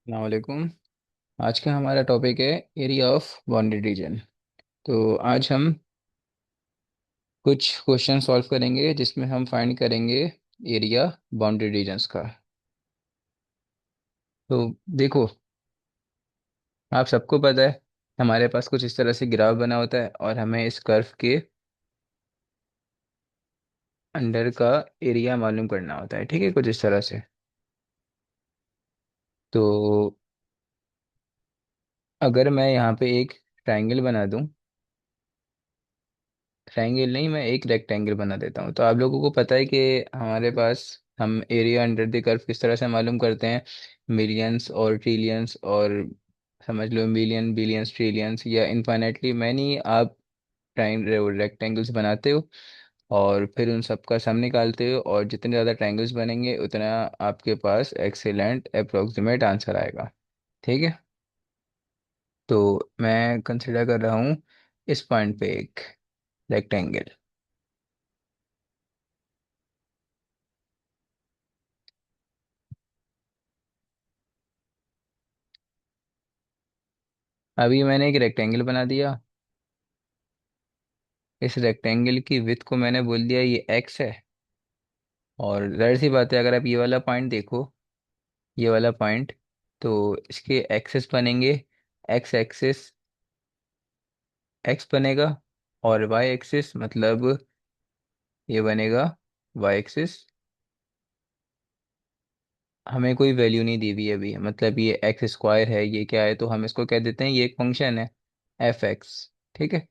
अस्सलामुअलैकुम। आज का हमारा टॉपिक है एरिया ऑफ बाउंड्री रीजन। तो आज हम कुछ क्वेश्चन सॉल्व करेंगे जिसमें हम फाइंड करेंगे एरिया बाउंड्री रीजन्स का। तो देखो, आप सबको पता है हमारे पास कुछ इस तरह से ग्राफ बना होता है और हमें इस कर्व के अंडर का एरिया मालूम करना होता है। ठीक है, कुछ इस तरह से। तो अगर मैं यहाँ पे एक ट्राइंगल बना दूँ, ट्रायंगल नहीं, मैं एक रेक्टेंगल बना देता हूँ, तो आप लोगों को पता है कि हमारे पास हम एरिया अंडर द कर्व किस तरह से मालूम करते हैं। मिलियंस और ट्रिलियंस, और समझ लो मिलियन बिलियंस ट्रिलियंस या इनफाइनाइटली मैनी आप रेक्टेंगल्स बनाते हो और फिर उन सब का सम निकालते हो, और जितने ज़्यादा ट्रायंगल्स बनेंगे उतना आपके पास एक्सीलेंट अप्रोक्सीमेट आंसर आएगा। ठीक है, तो मैं कंसिडर कर रहा हूँ इस पॉइंट पे एक रेक्टेंगल। अभी मैंने एक रेक्टेंगल बना दिया। इस रेक्टेंगल की विड्थ को मैंने बोल दिया ये एक्स है। और जाहिर सी बात है, अगर आप ये वाला पॉइंट देखो, ये वाला पॉइंट, तो इसके एक्सेस बनेंगे। एक्स एक्सिस एक्स बनेगा, और वाई एक्सिस मतलब ये बनेगा वाई एक्सिस। हमें कोई वैल्यू नहीं दी हुई है अभी, मतलब ये एक्स स्क्वायर है, ये क्या है, तो हम इसको कह देते हैं ये एक फंक्शन है, एफ एक्स। ठीक है,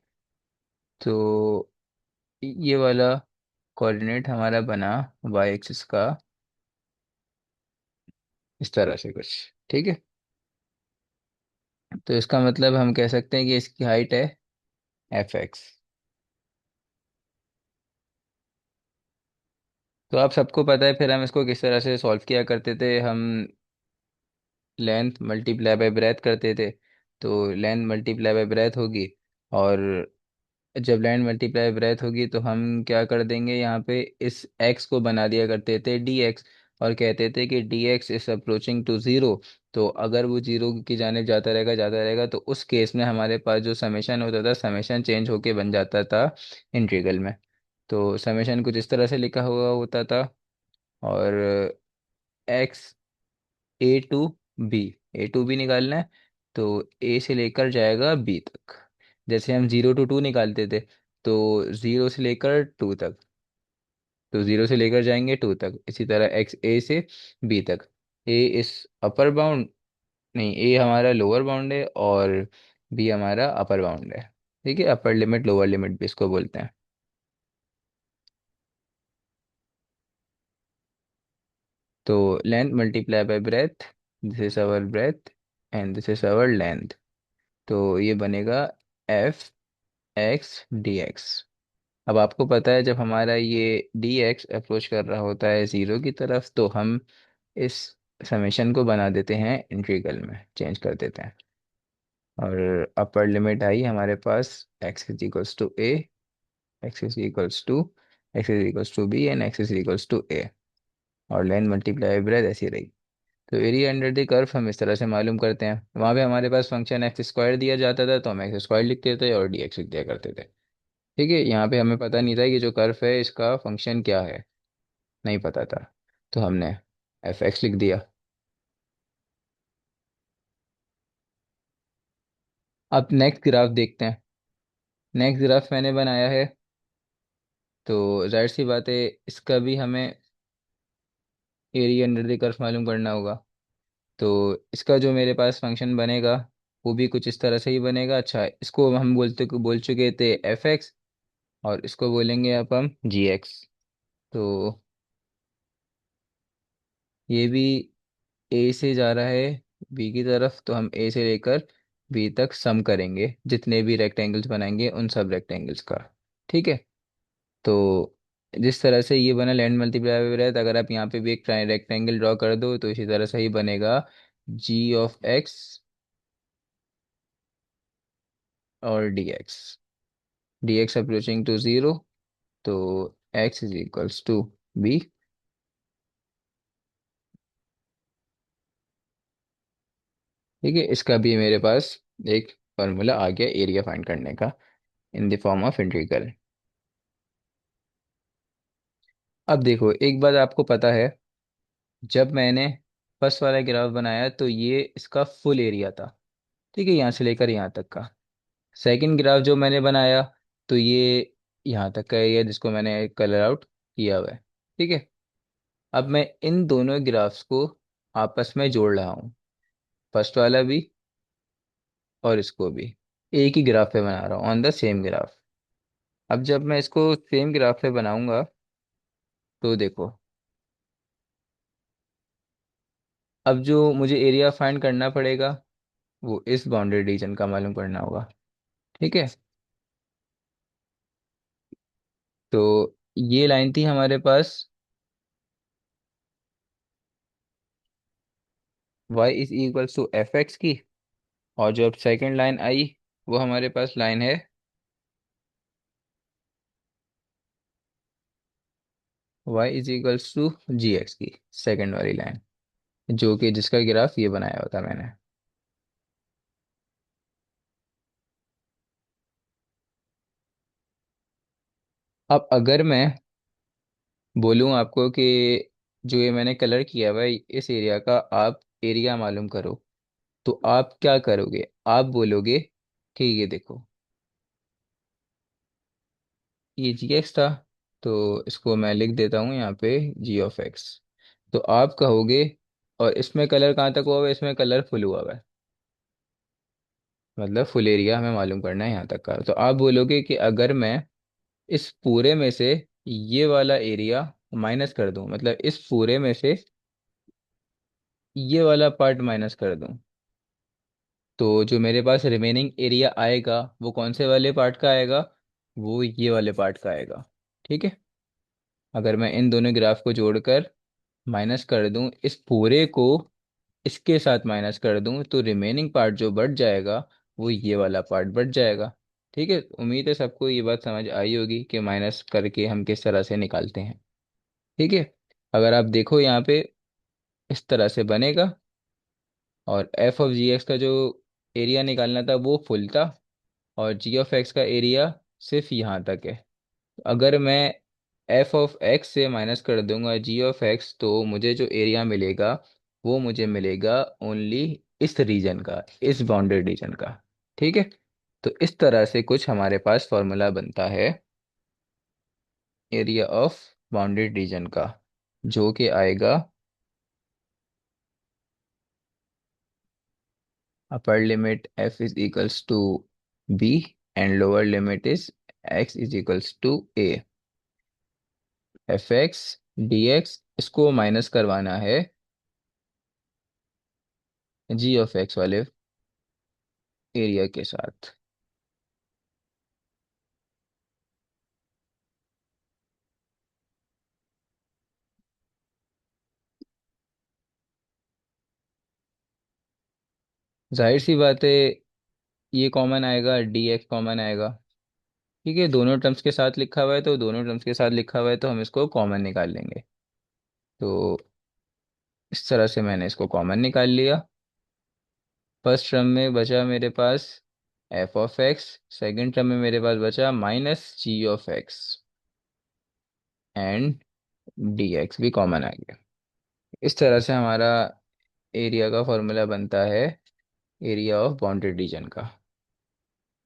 तो ये वाला कोऑर्डिनेट हमारा बना वाई एक्सिस का, इस तरह से कुछ। ठीक है, तो इसका मतलब हम कह सकते हैं कि इसकी हाइट है एफ एक्स। तो आप सबको पता है फिर हम इसको किस तरह से सॉल्व किया करते थे। हम लेंथ मल्टीप्लाई बाय ब्रेथ करते थे। तो लेंथ मल्टीप्लाई बाय ब्रेथ होगी, और जब लेंथ मल्टीप्लाई ब्रेथ होगी तो हम क्या कर देंगे, यहाँ पे इस x को बना दिया करते थे dx, और कहते थे कि dx is approaching to zero. तो अगर वो जीरो की जाने जाता रहेगा तो उस केस में हमारे पास जो समेशन होता था, समेशन चेंज होके बन जाता था इंटीग्रल में। तो समेशन कुछ इस तरह से लिखा हुआ होता था, और एक्स ए टू बी निकालना है। तो ए से लेकर जाएगा बी तक। जैसे हम 0 to 2 निकालते थे, तो 0 से लेकर 2 तक, तो 0 से लेकर जाएंगे 2 तक। इसी तरह एक्स ए से बी तक। ए इस अपर बाउंड, नहीं, ए हमारा लोअर बाउंड है और बी हमारा अपर बाउंड है। ठीक है, अपर लिमिट लोअर लिमिट भी इसको बोलते हैं। तो length multiply by breadth, this is our breadth and this is our length. तो ये बनेगा एफ एक्स डी एक्स। अब आपको पता है जब हमारा ये डी एक्स अप्रोच कर रहा होता है ज़ीरो की तरफ, तो हम इस समेशन को बना देते हैं इंटीग्रल में, चेंज कर देते हैं। और अपर लिमिट आई हमारे पास x is equals to a, x is equals to x is equals to B and x is equals to a. और लेंथ मल्टीप्लाई ब्रेथ ऐसी रही। तो एरिया अंडर द कर्व हम इस तरह से मालूम करते हैं। वहाँ पे हमारे पास फंक्शन एक्स स्क्वायर दिया जाता था, तो हम एक्स स्क्वायर लिखते थे और डी एक्स लिख दिया करते थे। ठीक है, यहाँ पे हमें पता नहीं था कि जो कर्व है इसका फंक्शन क्या है, नहीं पता था, तो हमने एफ एक्स लिख दिया। अब नेक्स्ट ग्राफ देखते हैं। नेक्स्ट ग्राफ मैंने बनाया है, तो जाहिर सी बात है इसका भी हमें एरिया अंडर द कर्व मालूम करना होगा। तो इसका जो मेरे पास फंक्शन बनेगा वो भी कुछ इस तरह से ही बनेगा। अच्छा, इसको हम बोल चुके थे एफ एक्स, और इसको बोलेंगे अब हम जी एक्स। तो ये भी ए से जा रहा है बी की तरफ, तो हम ए से लेकर बी तक सम करेंगे जितने भी रेक्टेंगल्स बनाएंगे उन सब रेक्टेंगल्स का। ठीक है, तो जिस तरह से ये बना लैंड मल्टीप्लाई बाय ब्रेथ, अगर आप यहाँ पे भी एक रेक्टेंगल ड्रॉ कर दो तो इसी तरह से ही बनेगा जी ऑफ एक्स और d x approaching to zero. तो x is equals to b. ठीक है, इसका भी मेरे पास एक फॉर्मूला आ गया एरिया फाइंड करने का, in the form of integral. अब देखो, एक बात आपको पता है, जब मैंने फर्स्ट वाला ग्राफ बनाया तो ये इसका फुल एरिया था। ठीक है, यहाँ से लेकर यहाँ तक का। सेकंड ग्राफ जो मैंने बनाया, तो ये यहाँ तक का एरिया जिसको मैंने कलर आउट किया हुआ है। ठीक है, अब मैं इन दोनों ग्राफ्स को आपस में जोड़ रहा हूँ, फर्स्ट वाला भी और इसको भी एक ही ग्राफ पे बना रहा हूँ, ऑन द सेम ग्राफ। अब जब मैं इसको सेम ग्राफ पे बनाऊंगा, तो देखो, अब जो मुझे एरिया फाइंड करना पड़ेगा वो इस बाउंड्री रीजन का मालूम करना होगा। ठीक है, तो ये लाइन थी हमारे पास y is equals to F X की, और जो अब सेकेंड लाइन आई वो हमारे पास लाइन है y is equals to G X की, सेकेंड वाली लाइन, जो कि जिसका ग्राफ ये बनाया हुआ था मैंने। अब अगर मैं बोलूँ आपको कि जो ये मैंने कलर किया हुआ है इस एरिया का आप एरिया मालूम करो, तो आप क्या करोगे? आप बोलोगे कि ये देखो, ये जी एक्स था, तो इसको मैं लिख देता हूँ यहाँ पे जी ऑफ एक्स। तो आप कहोगे, और इसमें कलर कहाँ तक हुआ हुआ है? इसमें कलर फुल हुआ हुआ है, मतलब फुल एरिया हमें मालूम करना है यहाँ तक का। तो आप बोलोगे कि अगर मैं इस पूरे में से ये वाला एरिया माइनस कर दूं, मतलब इस पूरे में से ये वाला पार्ट माइनस कर दूं, तो जो मेरे पास रिमेनिंग एरिया आएगा वो कौन से वाले पार्ट का आएगा? वो ये वाले पार्ट का आएगा। ठीक है, अगर मैं इन दोनों ग्राफ को जोड़कर माइनस कर दूं, इस पूरे को इसके साथ माइनस कर दूं, तो रिमेनिंग पार्ट जो बढ़ जाएगा वो ये वाला पार्ट बढ़ जाएगा। ठीक है, उम्मीद है सबको ये बात समझ आई होगी कि माइनस करके हम किस तरह से निकालते हैं। ठीक है, अगर आप देखो यहाँ पे इस तरह से बनेगा, और एफ ऑफ जी एक्स का जो एरिया निकालना था वो फुल था, और जी ऑफ एक्स का एरिया सिर्फ यहाँ तक है। अगर मैं एफ ऑफ एक्स से माइनस कर दूंगा जी ऑफ एक्स, तो मुझे जो एरिया मिलेगा वो मुझे मिलेगा ओनली इस रीजन का, इस बाउंडेड रीजन का। ठीक है, तो इस तरह से कुछ हमारे पास फॉर्मूला बनता है एरिया ऑफ बाउंडेड रीजन का, जो कि आएगा upper limit F is equals to B and lower limit is x is equals to A. F X D X इसको माइनस करवाना है जी ऑफ एक्स वाले एरिया के साथ। जाहिर सी बात है, ये कॉमन आएगा, डी एक्स कॉमन आएगा। ठीक है, दोनों टर्म्स के साथ लिखा हुआ है, तो दोनों टर्म्स के साथ लिखा हुआ है तो हम इसको कॉमन निकाल लेंगे। तो इस तरह से मैंने इसको कॉमन निकाल लिया। फर्स्ट टर्म में बचा मेरे पास f of x, second term में मेरे पास बचा minus g of x, and d x भी कॉमन आ गया। इस तरह से हमारा एरिया का फॉर्मूला बनता है एरिया ऑफ बाउंडेड रीजन का।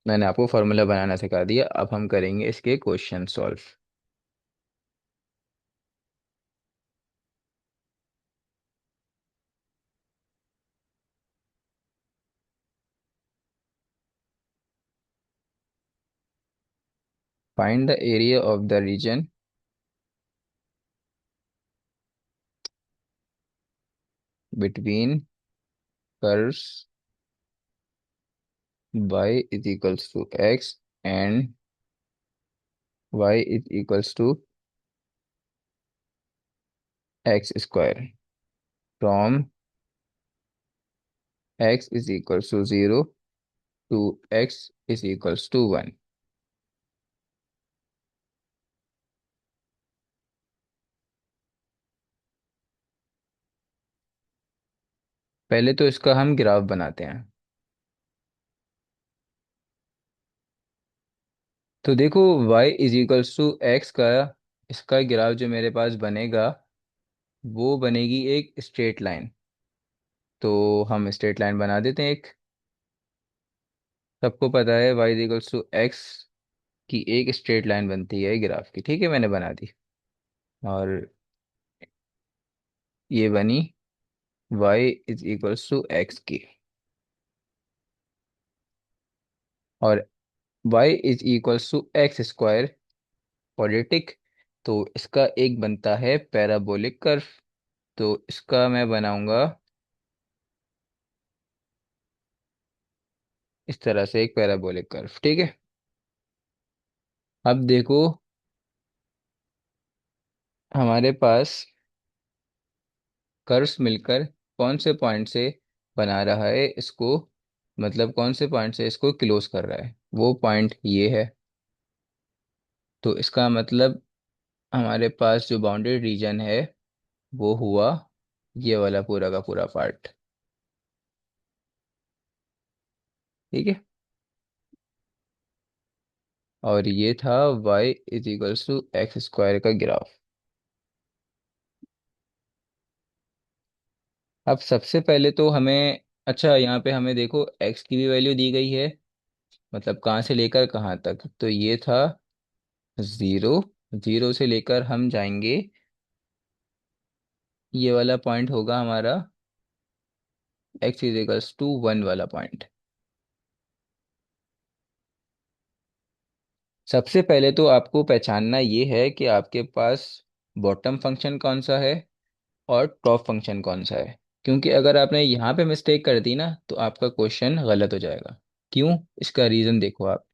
मैंने आपको फार्मूला बनाना सिखा दिया, अब हम करेंगे इसके question solve. Find the area of the region between curves y is equals to x and y is equals to x square from x is equals to 0 to x is equals to 1। पहले तो इसका हम graph बनाते हैं। तो देखो, y is equals to X का इसका ग्राफ जो मेरे पास बनेगा वो बनेगी एक स्ट्रेट लाइन। तो हम स्ट्रेट लाइन बना देते हैं एक। सबको पता है y is equals to x की एक स्ट्रेट लाइन बनती है ग्राफ की, ठीक है, मैंने बना दी। और ये बनी y is equals to x की। और y is equals to x square quadratic. तो इसका एक बनता है पैराबोलिक कर्व। तो इसका मैं बनाऊंगा इस तरह से एक पैराबोलिक कर्व, ठीक है। अब देखो, हमारे पास कर्व्स मिलकर कौन से पॉइंट से बना रहा है इसको, मतलब कौन से पॉइंट से इसको क्लोज कर रहा है, वो पॉइंट ये है। तो इसका मतलब हमारे पास जो बाउंड्री रीजन है वो हुआ ये वाला पूरा का पूरा पार्ट, ठीक है। और ये था y is equals to x square का ग्राफ। अब सबसे पहले तो हमें, अच्छा यहाँ पे हमें देखो x की भी वैल्यू दी गई है, मतलब कहाँ से लेकर कहाँ तक, तो ये था ज़ीरो। ज़ीरो से लेकर हम जाएंगे, ये वाला पॉइंट होगा हमारा x is equals to one वाला पॉइंट। सबसे पहले तो आपको पहचानना ये है कि आपके पास बॉटम फंक्शन कौन सा है और टॉप फंक्शन कौन सा है। क्योंकि अगर आपने यहाँ पे मिस्टेक कर दी ना तो आपका क्वेश्चन गलत हो जाएगा। क्यों? इसका रीज़न देखो आप,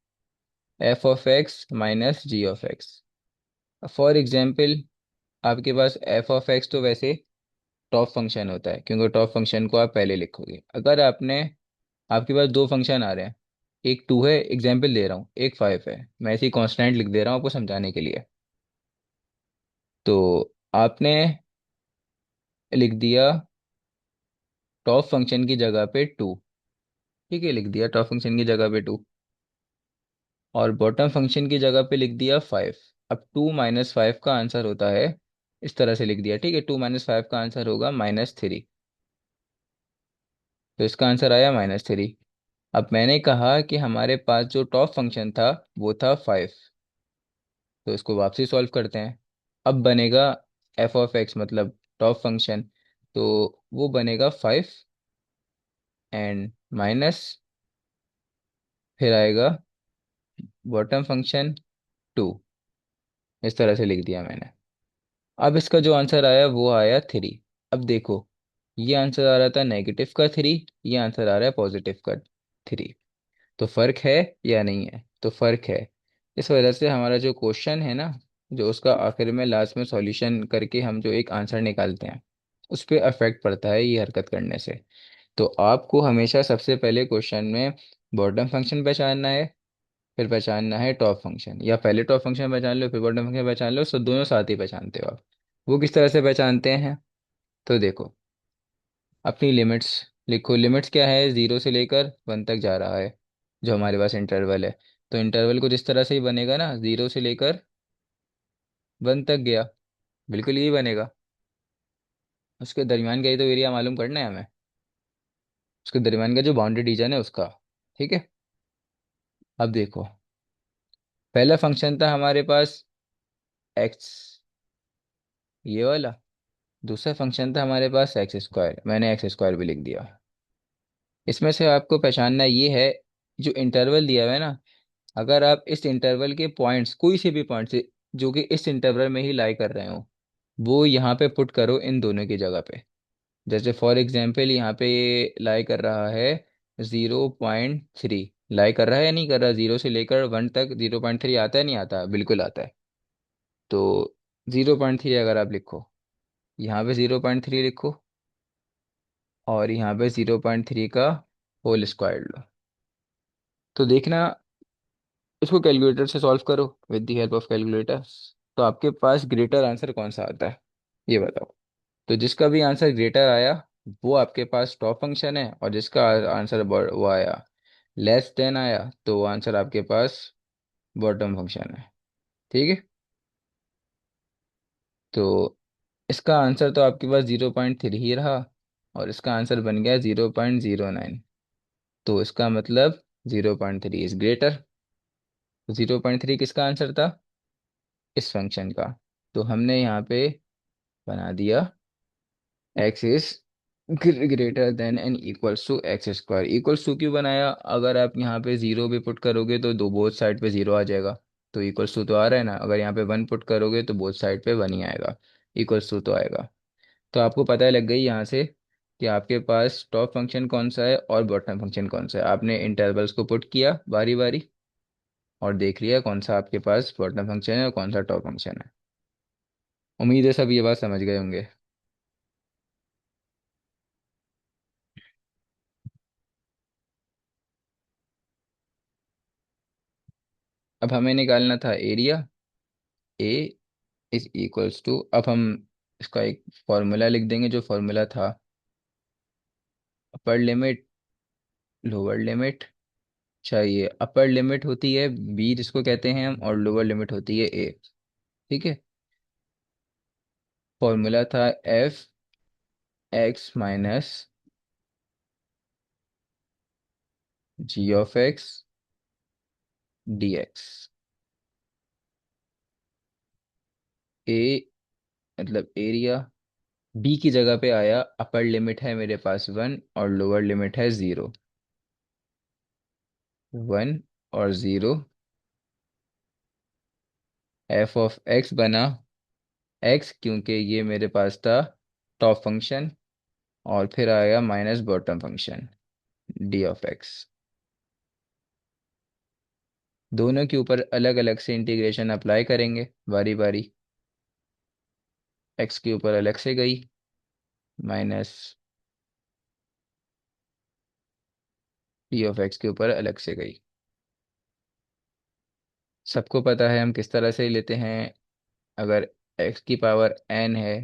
f of x minus g of x. For example, आपके पास एफ ऑफ एक्स तो वैसे टॉप फंक्शन होता है, क्योंकि टॉप फंक्शन को आप पहले लिखोगे। अगर आपने, आपके पास दो फंक्शन आ रहे हैं, एक टू है, एग्जाम्पल दे रहा हूँ, एक फाइव है, मैं ऐसे ही कॉन्स्टेंट लिख दे रहा हूँ आपको समझाने के लिए। तो आपने लिख दिया टॉप फंक्शन की जगह पे टू, ठीक है, लिख दिया टॉप फंक्शन की जगह पे टू। और बॉटम फंक्शन की जगह पे लिख दिया फाइव। अब टू माइनस फाइव का आंसर होता है, इस तरह से लिख दिया, ठीक है, टू माइनस फाइव का आंसर होगा माइनस थ्री। तो इसका आंसर आया माइनस थ्री। अब मैंने कहा कि हमारे पास जो टॉप फंक्शन था वो था फाइव। तो इसको वापसी सॉल्व करते हैं। अब बनेगा एफ ऑफ एक्स मतलब टॉप फंक्शन, तो वो बनेगा फाइव एंड माइनस, फिर आएगा बॉटम फंक्शन टू। इस तरह से लिख दिया मैंने। अब इसका जो आंसर आया वो आया थ्री। अब देखो, ये आंसर आ रहा था नेगेटिव का थ्री, ये आंसर आ रहा है पॉजिटिव का थ्री। तो फर्क है या नहीं है? तो फर्क है। इस वजह से हमारा जो क्वेश्चन है ना, जो उसका आखिर में लास्ट में सॉल्यूशन करके हम जो एक आंसर निकालते हैं, उस पर अफेक्ट पड़ता है ये हरकत करने से। तो आपको हमेशा सबसे पहले क्वेश्चन में बॉटम फंक्शन पहचानना है, फिर पहचानना है टॉप फंक्शन, या पहले टॉप फंक्शन पहचान लो फिर बॉटम फंक्शन पहचान लो, सो दोनों साथ ही पहचानते हो आप। वो किस तरह से पहचानते हैं? तो देखो, अपनी लिमिट्स लिखो। लिमिट्स क्या है? जीरो से लेकर वन तक जा रहा है जो हमारे पास इंटरवल है। तो इंटरवल को जिस तरह से ही बनेगा ना, जीरो से लेकर वन तक गया, बिल्कुल यही बनेगा। उसके दरमियान का ही तो एरिया मालूम करना है हमें, उसके दरमियान का जो बाउंड्री रीजन है उसका, ठीक है। अब देखो, पहला फंक्शन था हमारे पास एक्स, ये वाला। दूसरा फंक्शन था हमारे पास एक्स स्क्वायर, मैंने एक्स स्क्वायर भी लिख दिया। इसमें से आपको पहचानना ये है, जो इंटरवल दिया हुआ है ना, अगर आप इस इंटरवल के पॉइंट्स कोई से भी पॉइंट से जो कि इस इंटरवल में ही लाई कर रहे हो, वो यहाँ पे पुट करो इन दोनों की जगह पे। जैसे फॉर एग्जांपल यहाँ पे ये लाई कर रहा है 0.3, लाई कर रहा है या नहीं कर रहा? जीरो से लेकर वन तक 0.3 आता है, नहीं आता? बिल्कुल आता है। तो 0.3 अगर आप लिखो, यहाँ पे 0.3 लिखो, और यहाँ पे 0.3 का होल स्क्वायर लो। तो देखना, इसको कैलकुलेटर से सॉल्व करो with the help of calculator. तो आपके पास ग्रेटर आंसर कौन सा आता है ये बताओ। तो जिसका भी आंसर ग्रेटर आया वो आपके पास टॉप फंक्शन है, और जिसका आंसर वो आया लेस देन आया, तो वो आंसर आपके पास बॉटम फंक्शन है। ठीक है। तो इसका आंसर तो आपके पास 0.3 ही रहा, और इसका आंसर बन गया 0.09। तो इसका मतलब 0.3 इज ग्रेटर। 0.3 किसका आंसर था? इस फंक्शन का। तो हमने यहाँ पे बना दिया x is greater than and equals to x square. Equals to क्यों बनाया? अगर आप यहाँ पे जीरो भी पुट करोगे तो दो बोथ साइड पे जीरो आ जाएगा। तो इक्वल्स टू तो आ रहा है ना। अगर यहाँ पे वन पुट करोगे तो बोथ साइड पे वन ही आएगा, इक्वल्स टू तो आएगा। तो आपको पता लग गई यहाँ से कि आपके पास टॉप फंक्शन कौन सा है और बॉटम फंक्शन कौन सा है। आपने इंटरवल्स को पुट किया बारी बारी, और देख लिया कौन सा आपके पास बॉटम फंक्शन है और कौन सा टॉप फंक्शन है। उम्मीद है सब ये बात समझ गए होंगे। अब हमें निकालना था area. A is equals to, अब हम इसका एक फॉर्मूला लिख देंगे, जो फॉर्मूला था अपर लिमिट लोअर लिमिट। चाहिए अपर लिमिट होती है बी जिसको कहते हैं हम, और लोअर लिमिट होती है ए। ठीक है। फॉर्मूला था f x minus g of x D x. A मतलब एरिया, बी की जगह पे आया, अपर लिमिट है मेरे पास वन और लोअर लिमिट है ज़ीरो। वन और ज़ीरो, एफ ऑफ एक्स बना एक्स, क्योंकि ये मेरे पास था टॉप फंक्शन। और फिर आया minus bottom function D of x. दोनों के ऊपर अलग अलग से इंटीग्रेशन अप्लाई करेंगे बारी बारी। एक्स के ऊपर अलग से गई माइनस, डी ऑफ एक्स के ऊपर अलग से गई। सबको पता है हम किस तरह से लेते हैं। अगर एक्स की पावर एन है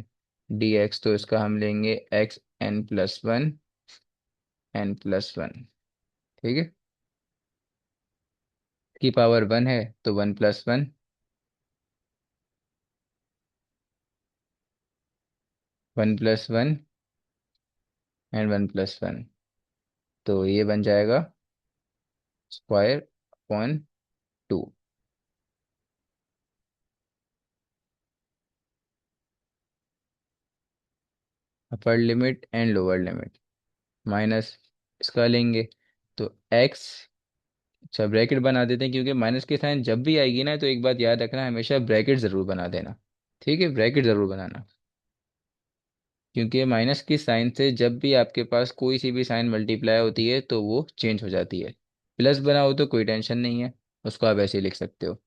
डी एक्स, तो इसका हम लेंगे x n plus one, n plus one. ठीक है। की पावर वन है तो one plus one, one plus one and one plus one. तो ये बन जाएगा square upon two. Upper limit and lower limit minus इसका लेंगे, तो एक्स, अच्छा ब्रैकेट बना देते हैं, क्योंकि माइनस की साइन जब भी आएगी ना, तो एक बात याद रखना, हमेशा ब्रैकेट ज़रूर बना देना। ठीक है, ब्रैकेट ज़रूर बनाना। क्योंकि माइनस की साइन से जब भी आपके पास कोई सी भी साइन मल्टीप्लाई होती है तो वो चेंज हो जाती है। प्लस बनाओ तो कोई टेंशन नहीं है, उसको आप ऐसे ही लिख सकते हो।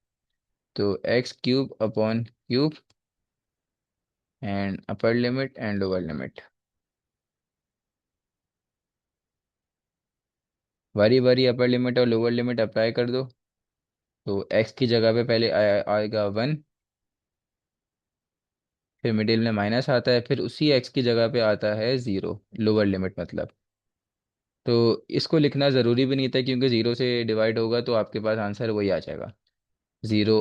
तो x cube upon cube and upper limit and lower limit, बारी बारी अपर लिमिट और लोअर लिमिट अप्लाई कर दो। तो एक्स की जगह पे पहले आएगा वन, फिर मिडिल में माइनस आता है, फिर उसी एक्स की जगह पे आता है ज़ीरो, लोअर लिमिट मतलब। तो इसको लिखना ज़रूरी भी नहीं था, क्योंकि ज़ीरो से डिवाइड होगा तो आपके पास आंसर वही आ जाएगा, ज़ीरो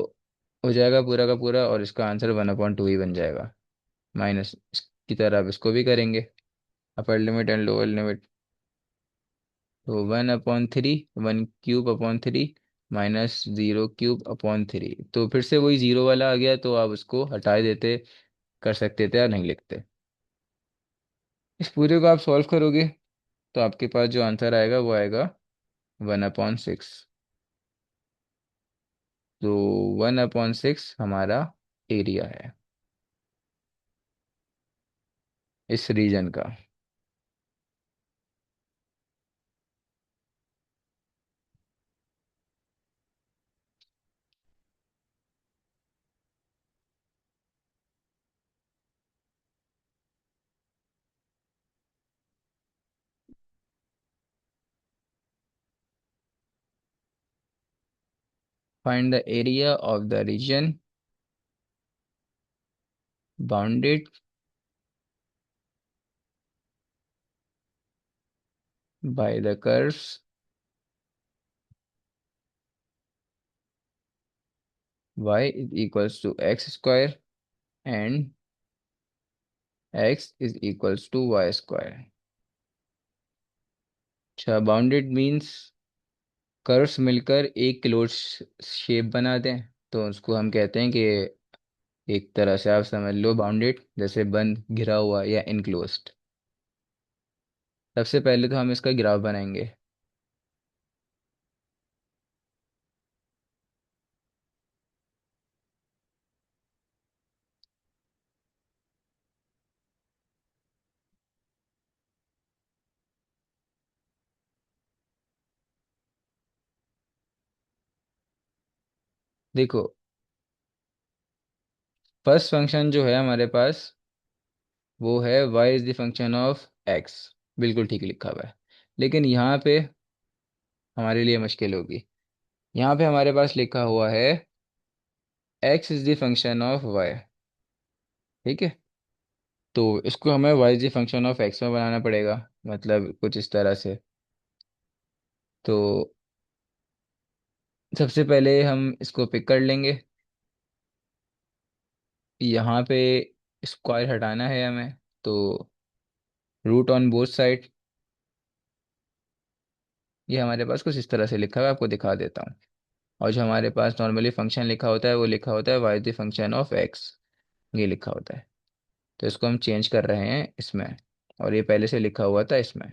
हो जाएगा पूरा का पूरा, और इसका आंसर वन अपॉइंट टू ही बन जाएगा। माइनस की तरह अब इसको भी करेंगे, upper limit and lower limit. तो one upon three, one cube upon three minus zero cube upon three. तो फिर से वही ज़ीरो वाला आ गया, तो आप उसको हटा देते, कर सकते थे या नहीं लिखते। इस पूरे को आप सॉल्व करोगे तो आपके पास जो आंसर आएगा वो आएगा वन अपॉन सिक्स। तो वन अपॉन सिक्स हमारा एरिया है इस रीजन का। Find the area of the region bounded by the curves y is equals to x square and x is equals to y square. अच्छा, bounded means curves मिलकर एक close shape बना दें, तो उसको हम कहते हैं कि एक तरह से आप समझ लो बाउंडेड, जैसे बंद, घिरा हुआ या इनक्लोज्ड। सबसे पहले तो हम इसका ग्राफ बनाएंगे। देखो, फर्स्ट फंक्शन जो है हमारे पास वो है y is the function of x। बिल्कुल ठीक लिखा हुआ है। लेकिन यहाँ पे हमारे लिए मुश्किल होगी। यहाँ पे हमारे पास लिखा हुआ है x is the function of y। ठीक है, तो इसको हमें y is the function of x में बनाना पड़ेगा, मतलब कुछ इस तरह से। तो सबसे पहले हम इसको पिक कर लेंगे। यहाँ पे स्क्वायर हटाना है हमें, तो रूट ऑन बोथ साइड। ये हमारे पास कुछ इस तरह से लिखा हुआ है, आपको दिखा देता हूँ। और जो हमारे पास नॉर्मली फंक्शन लिखा होता है वो लिखा होता है Y the function of x, ये लिखा होता है। तो इसको हम चेंज कर रहे हैं इसमें, और ये पहले से लिखा हुआ था इसमें।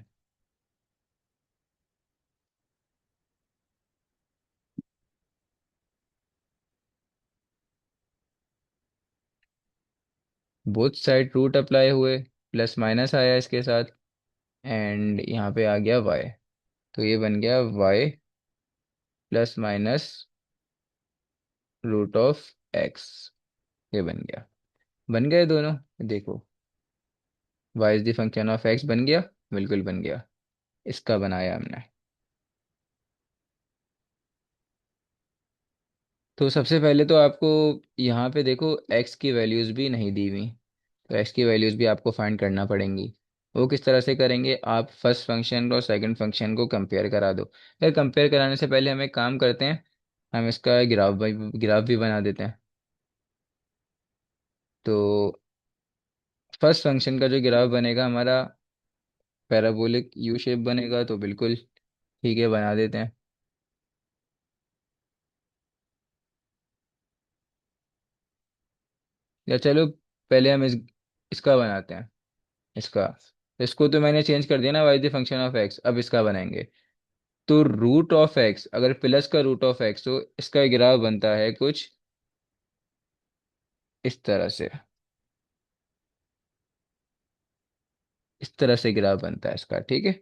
बोथ साइड रूट अप्लाई हुए, प्लस माइनस आया इसके साथ, एंड यहाँ पे आ गया वाई। तो ये बन गया y plus minus root of x. ये बन गए दोनों। देखो, y is the function of x बन गया, बिल्कुल बन गया। इसका बनाया हमने। तो सबसे पहले तो आपको यहाँ पे देखो एक्स की वैल्यूज़ भी नहीं दी हुई, तो एक्स की वैल्यूज़ भी आपको फाइंड करना पड़ेंगी। वो किस तरह से करेंगे, आप फर्स्ट फंक्शन और सेकंड फंक्शन को कंपेयर करा दो। फिर कंपेयर कराने से पहले हम एक काम करते हैं, हम इसका ग्राफ भी बना देते हैं। तो फर्स्ट फंक्शन का जो ग्राफ बनेगा हमारा पैराबोलिक यू शेप बनेगा, तो बिल्कुल ठीक है, बना देते हैं। या चलो पहले हम इसका बनाते हैं। इसका इसको तो मैंने चेंज कर दिया ना, Y the function of x. अब इसका बनाएंगे। तो रूट ऑफ एक्स, अगर प्लस का रूट ऑफ एक्स, तो इसका ग्राफ बनता है कुछ इस तरह से। इस तरह से ग्राफ बनता है इसका, ठीक है।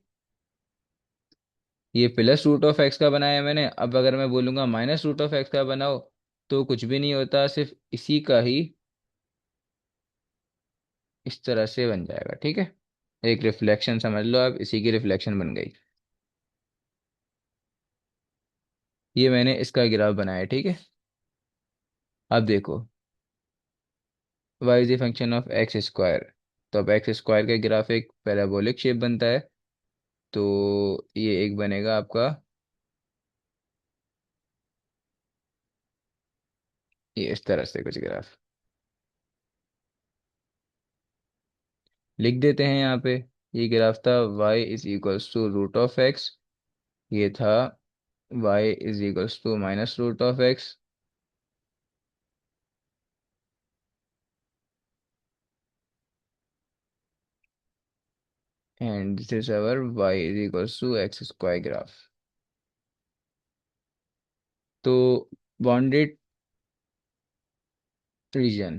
ये प्लस रूट ऑफ एक्स का बनाया है मैंने। अब अगर मैं बोलूंगा माइनस रूट ऑफ एक्स का बनाओ, तो कुछ भी नहीं होता, सिर्फ इसी का ही इस तरह से बन जाएगा, ठीक है। एक रिफ्लेक्शन समझ लो आप, इसी की रिफ्लेक्शन बन गई। ये मैंने इसका ग्राफ बनाया, ठीक है। अब देखो, y is function of x square. तो अब एक्स स्क्वायर का ग्राफ एक पैराबोलिक शेप बनता है। तो ये एक बनेगा आपका, ये इस तरह से कुछ ग्राफ लिख देते हैं यहाँ पे। ये ग्राफ था y is equals to root of x. ये था y is equals to minus root of x. And this is our y is equals to x square graph. तो बाउंडेड रीजन,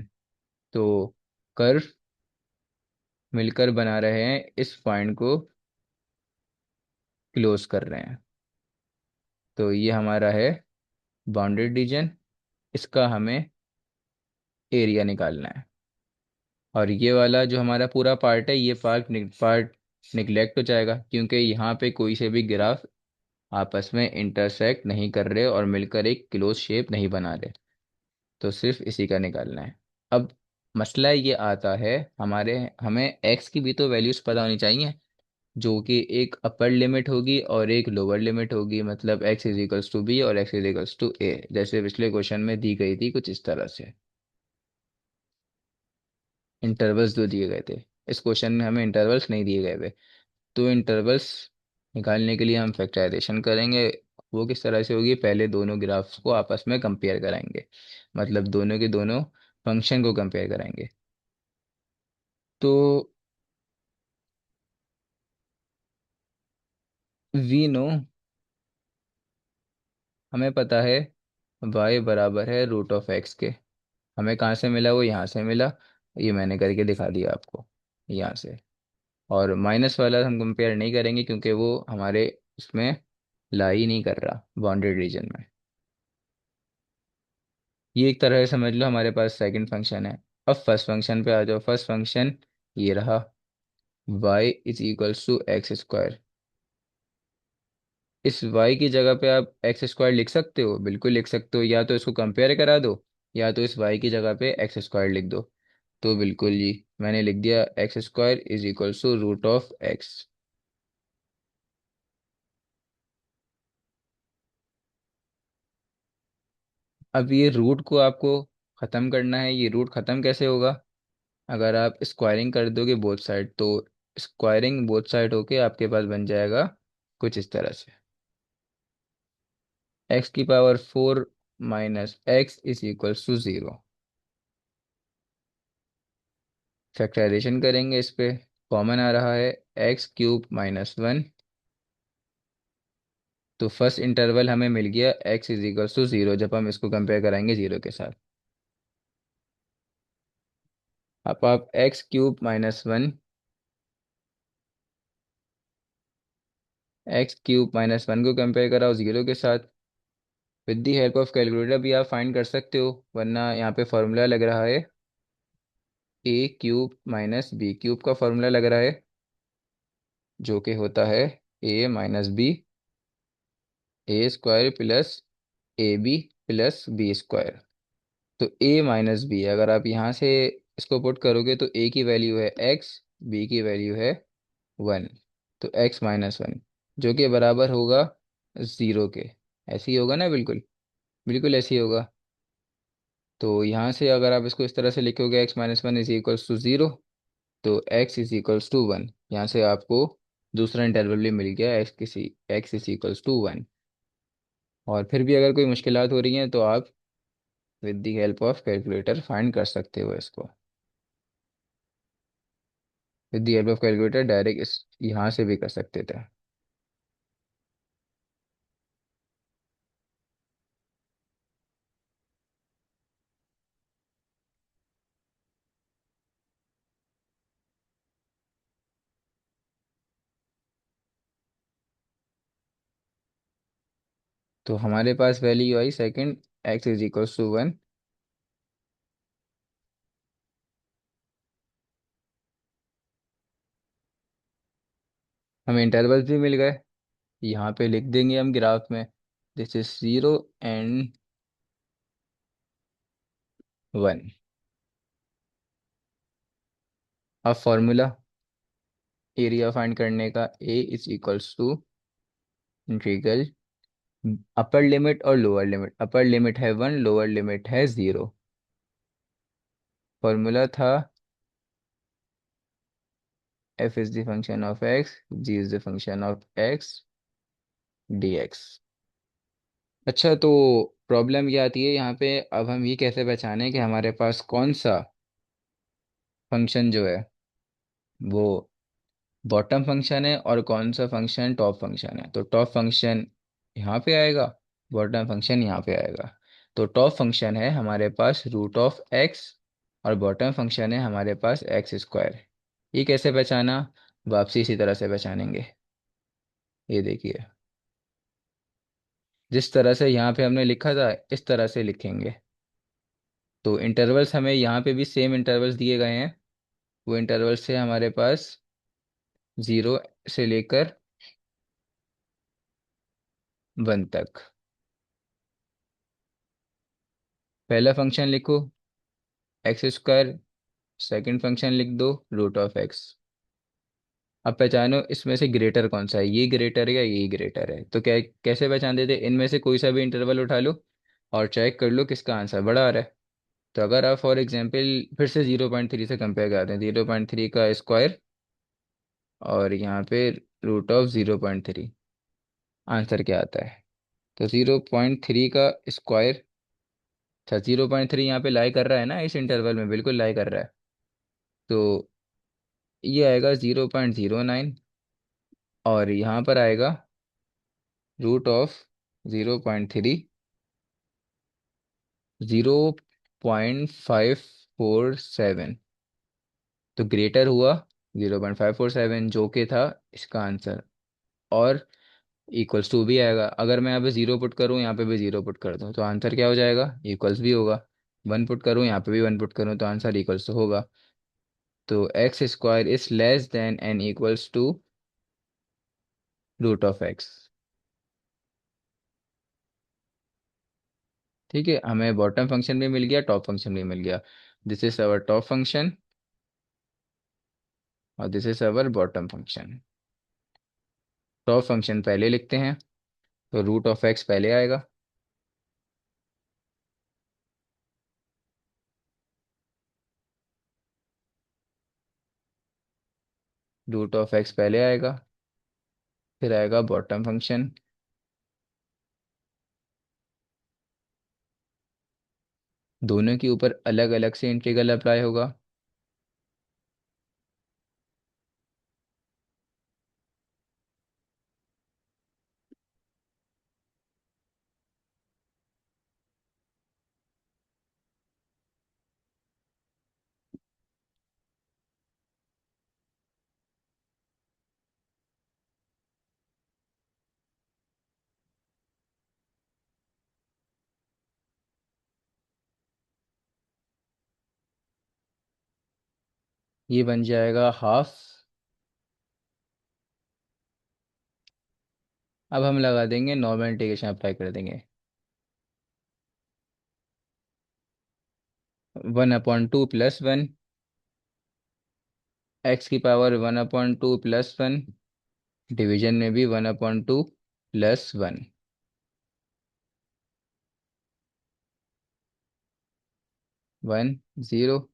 तो कर्व मिलकर बना रहे हैं, इस पॉइंट को क्लोज कर रहे हैं। तो ये हमारा है बाउंडेड रीजन। इसका हमें एरिया निकालना है। और ये वाला जो हमारा पूरा पार्ट है, ये पार्ट निगलेक्ट हो जाएगा, क्योंकि यहाँ पे कोई से भी ग्राफ आपस में इंटरसेक्ट नहीं कर रहे और मिलकर एक क्लोज शेप नहीं बना रहे। तो सिर्फ इसी का निकालना है। अब मसला ये आता है, हमें एक्स की भी तो वैल्यूज पता होनी चाहिए। जो कि एक अपर लिमिट होगी और एक लोअर लिमिट होगी, मतलब x is equals to b और x is equals to a, जैसे पिछले क्वेश्चन में दी गई थी कुछ इस तरह से। इंटरवल्स जो दिए गए थे, इस क्वेश्चन में हमें इंटरवल्स नहीं दिए गए थे। तो इंटरवल्स निकालने के लिए हम फैक्टराइजेशन करेंगे। वो किस तरह से होगी, पहले दोनों ग्राफ्स को आपस में कंपेयर कराएंगे, मतलब दोनों के दोनों फंक्शन को कंपेयर कराएंगे। तो वी नो, हमें पता है y बराबर है रूट ऑफ एक्स के। हमें कहाँ से मिला, वो यहाँ से मिला। ये मैंने करके दिखा दिया आपको यहाँ से। और माइनस वाला हम कंपेयर नहीं करेंगे क्योंकि वो हमारे उसमें लाई नहीं कर रहा बाउंडेड रीजन में। ये एक तरह से समझ लो हमारे पास सेकंड फंक्शन है। अब फर्स्ट फंक्शन पे आ जाओ। फर्स्ट फंक्शन ये रहा, y is equals to x square. इस y की जगह पे आप एक्स स्क्वायर लिख सकते हो, बिल्कुल लिख सकते हो। या तो इसको कंपेयर करा दो, या तो इस y की जगह पे एक्स स्क्वायर लिख दो। तो बिल्कुल जी, मैंने लिख दिया x square is equals to root of x. अब ये रूट को आपको ख़त्म करना है। ये रूट ख़त्म कैसे होगा, अगर आप स्क्वायरिंग कर दोगे बोथ साइड, तो स्क्वायरिंग बोथ साइड होके आपके पास बन जाएगा कुछ इस तरह से, एक्स की power 4 minus x is equals to 0। Factorization करेंगे इस पे, कॉमन आ रहा है एक्स क्यूब माइनस 1। तो फर्स्ट इंटरवल हमें मिल गया एक्स इज इक्वल्स टू 0 जब हम इसको कंपेयर कराएंगे 0 के साथ। अब आप x cube minus 1, x cube minus 1 को कंपेयर कराओ 0 के साथ। With the help of calculator भी आप फाइंड कर सकते हो, वरना यहाँ पे फॉर्मूला लग रहा है a cube minus b cube का फॉर्मूला लग रहा है, जो कि होता है a minus b, a square plus a b plus b square. तो ए माइनस बी अगर आप यहाँ से इसको पुट करोगे तो ए की वैल्यू है एक्स, बी की वैल्यू है 1। तो एक्स माइनस 1 जो कि बराबर होगा 0 के। ऐसे ही होगा ना, बिल्कुल बिल्कुल ऐसे ही होगा। तो यहाँ से अगर आप इसको इस तरह से लिखोगे x minus 1 is equals to 0, तो x इज इक्वल्स टू 1। यहाँ से आपको दूसरा इंटरवल भी मिल गया, एक्स इज इक्वल्स टू 1। और फिर भी अगर कोई मुश्किलात हो रही हैं तो आप with the help of calculator find कर सकते हो इसको। With the help of calculator direct इस यहाँ से भी कर सकते थे। तो हमारे पास वैल्यू आई second, x is equals to 1। हमें इंटरवल्स भी मिल गए। यहाँ पे लिख देंगे हम ग्राफ में, दिस इज 0 एंड 1। अब फॉर्मूला एरिया फाइंड करने का, a is equals to integral upper limit और लोअर लिमिट। अपर लिमिट है 1, लोअर लिमिट है 0। फॉर्मूला था f is the function of x, g is the function of x dx। अच्छा, तो problem ये आती है यहाँ पे, अब हम ये कैसे पहचानें कि हमारे पास कौन सा फंक्शन जो है वो बॉटम फंक्शन है और कौन सा फंक्शन टॉप फंक्शन है। तो टॉप फंक्शन यहाँ पे आएगा, बॉटम फंक्शन यहाँ पे आएगा। तो टॉप फंक्शन है हमारे पास रूट ऑफ एक्स और बॉटम फंक्शन है हमारे पास एक्स स्क्वायर। ये कैसे पहचाना, वापसी इसी तरह से पहचानेंगे। ये देखिए, जिस तरह से यहाँ पे हमने लिखा था इस तरह से लिखेंगे। तो इंटरवल्स हमें यहाँ पे भी सेम इंटरवल्स दिए गए हैं। वो इंटरवल्स से हमारे पास 0 से लेकर 1 तक। पहला फंक्शन लिखो एक्स स्क्वायर, सेकेंड फंक्शन लिख दो रूट ऑफ एक्स। अब पहचानो इसमें से ग्रेटर कौन सा है, ये ग्रेटर है या ये ग्रेटर है। तो क्या कैसे पहचान देते, इनमें से कोई सा भी इंटरवल उठा लो और चेक कर लो किसका आंसर बड़ा आ रहा है। तो अगर आप फॉर एग्जांपल फिर से 0.3 से कंपेयर करते हैं, 0.3 का स्क्वायर और यहाँ पे √0.3, आंसर क्या आता है। तो 0.3 का स्क्वायर, अच्छा 0.3 यहाँ पे लाई कर रहा है ना, इस इंटरवल में बिल्कुल लाई कर रहा है। तो ये आएगा 0.09, और यहाँ पर आएगा √0.3, 0.547। तो ग्रेटर हुआ 0.547 जो कि था इसका आंसर। और इक्वल्स टू भी आएगा, अगर मैं यहाँ पे जीरो पुट करूँ, यहाँ पे भी जीरो पुट कर दूँ, तो आंसर क्या हो जाएगा, इक्वल्स भी होगा। वन पुट करूँ, यहाँ पे भी वन पुट करूँ, तो आंसर इक्वल्स तो होगा। तो x square is less than and equals to √x। ठीक है, हमें बॉटम फंक्शन भी मिल गया, टॉप फंक्शन भी मिल गया। This is our top function और this is our bottom function. Top function पहले लिखते हैं, तो √x पहले आएगा। √x पहले आएगा, फिर आएगा बॉटम फंक्शन। दोनों के ऊपर अलग अलग से इंटीग्रल अप्लाई होगा। ये बन जाएगा हाफ। अब हम लगा देंगे नॉर्मल इंटीग्रेशन अप्लाई कर देंगे। 1/2 + 1, x⁻1/2 + 1, डिवीजन में भी 1/2 + 1, 1 0,